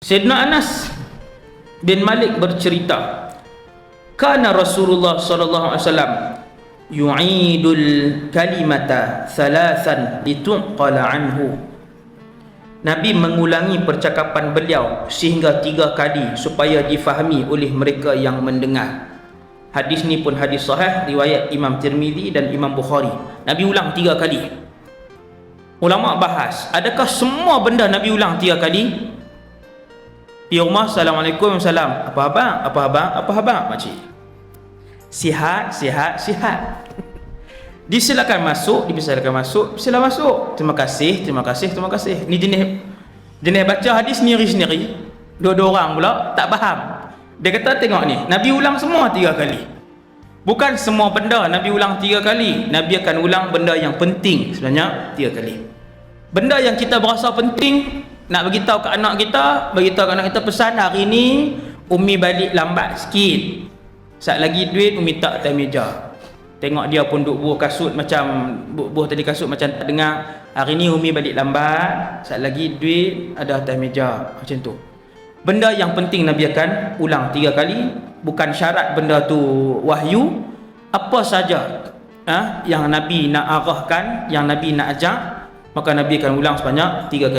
Sayyidina Anas bin Malik bercerita, kana Rasulullah sallallahu alaihi wasallam yu'idul kalimata thalathan litunqala anhu. Nabi mengulangi percakapan beliau sehingga 3 kali supaya difahami oleh mereka yang mendengar. Hadis ni pun hadis sahih riwayat Imam Tirmizi dan Imam Bukhari. Nabi ulang 3 kali. Ulama bahas, adakah semua benda Nabi ulang 3 kali? Di rumah, Assalamualaikum, salam. Apa abang? Apa abang? Apa abang? Makcik. Sihat, sihat, sihat. Disilakan masuk, dipersilakan masuk, silakan masuk. Terima kasih, terima kasih, terima kasih. Ni jenis baca hadis sendiri-sendiri. Dua-dua orang pula tak faham. Dia kata tengok ni, Nabi ulang semua 3 kali. Bukan semua benda Nabi ulang 3 kali. Nabi akan ulang benda yang penting sebenarnya 3 kali. Benda yang kita berasa penting, nak beritahu ke anak kita, pesan hari ni Umi balik lambat sikit. Sat lagi duit Umi tak atas meja. Tengok dia pun duk buah kasut macam buah tadi kasut macam tak dengar. Hari ni Umi balik lambat, sat lagi duit ada atas meja. Macam tu. Benda yang penting Nabi akan ulang 3 kali. Bukan syarat benda tu wahyu. Apa saja yang Nabi nak arahkan, yang Nabi nak ajak, maka Nabi akan ulang sebanyak 3 kali.